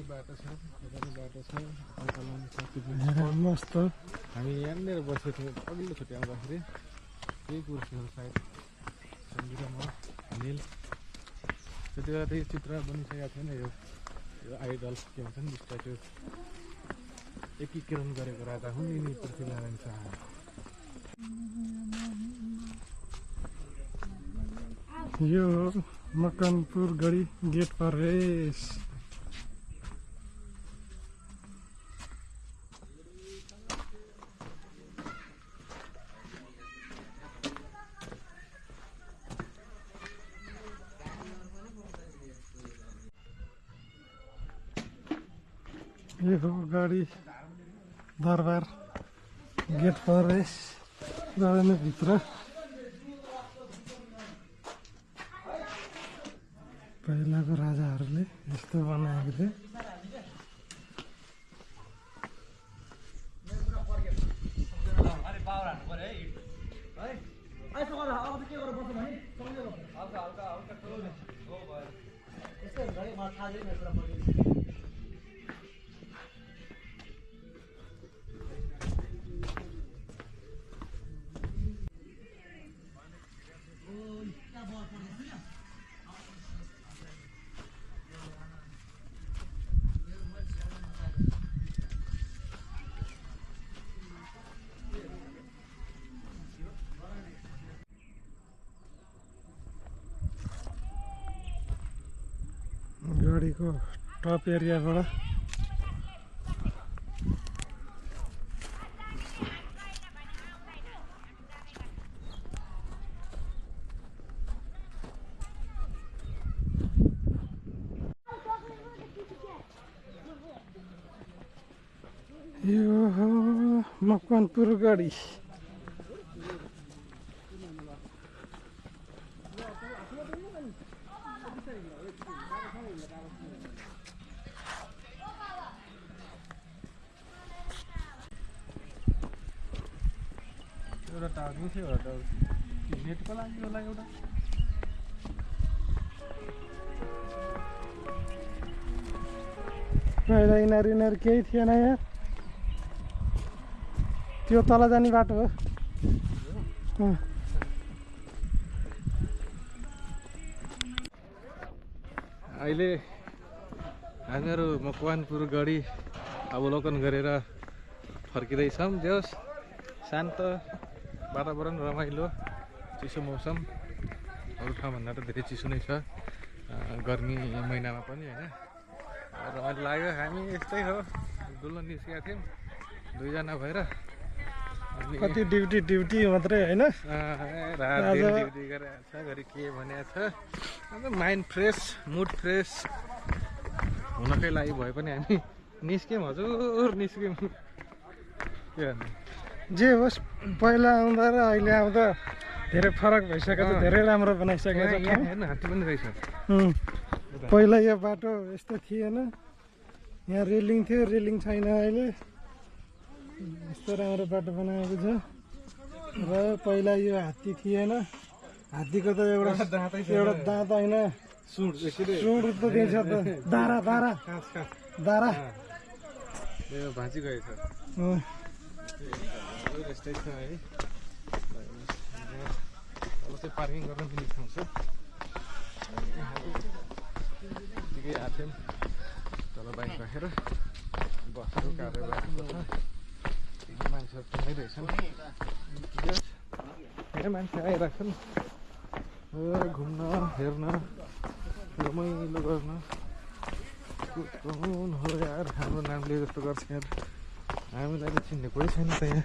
बाटो छ, बाटो छ, मस्त। हामी यहाँनिर बसेको थियौँ अघिल्लो छुट्टी आउँदाखेरि। यही कुर्सीहरू सायद सन्जु र म अनिल त्यति बेला त्यही चित्र बनिसकेको थिएन। यो आइडल के भन्छ नि स्ट्याचु एकीकरण गरेको राजा हुन् यिनी पृथ्वीनारायण शाह। यो मकनपुर गढी गेट प्रवेश। यो हो गाडी दरबार गेट प्रवेश गराउने भित्र। पहिलाको राजाहरूले यस्तो बनाएको थिए। गाडीको टप एरियाबाट यो हो मकवानपुर गढी। एउटा टावर पनि थियो एउटा नेटको लागि होला एउटा पहिला यिनीहरू केही थिएन यहाँ। त्यो तल जाने बाटो हो। अहिले हामीहरू मकवानपुर गढी अवलोकन गरेर फर्किँदैछौँ। जस शान्त वातावरण, रमाइलो, चिसो मौसम, अरू ठाउँभन्दा त धेरै चिसो नै छ गर्मी महिनामा पनि होइन। रमाइलो लाग्यो। हामी यस्तै हो डुल्न निस्केका थियौँ दुईजना भएर। कति ड्युटी मात्रै होइन, रात दिन ड्युटी गरेर छ। घरि के भनेको छ अन्त माइन्ड फ्रेस, मुड फ्रेस हुनकै लागि भए पनि हामी निस्क्यौँ। हजुर निस्क्यौँ। के भन्नु, जे होस् पहिला आउँदा र अहिले आउँदा धेरै फरक भइसकेको छ। धेरै राम्रो बनाइसकेको छ। हेर्नु हात्ती पनि रहेछ। पहिला यो बाटो यस्तो थिएन, यहाँ रेलिङ थियो, रेलिङ छैन अहिले। यस्तो राम्रो बाटो बनाएको छ। र पहिला यो हात्ती थिएन। हात्तीको त एउटा दाँत होइन, सुँड त दिन्छ त, दारा दारा दारा भाँची गएछ। यस्तै छ है। अब चाहिँ पार्किङ गर्न मिल्ने ठाउँ छ। ठिकै आएको थियौँ तल बाइक राखेर बसहरू काटेर राख्नु छ। मान्छेहरू टुङ्गै रहेछन्। धेरै मान्छे आइरहेछन् घुम्न, हेर्न, रमाइलो गर्न। कुन हो यार हाम्रो नामले जस्तो गर्छ यार। हामीलाई त चिन्ने कोही छैन त यहाँ।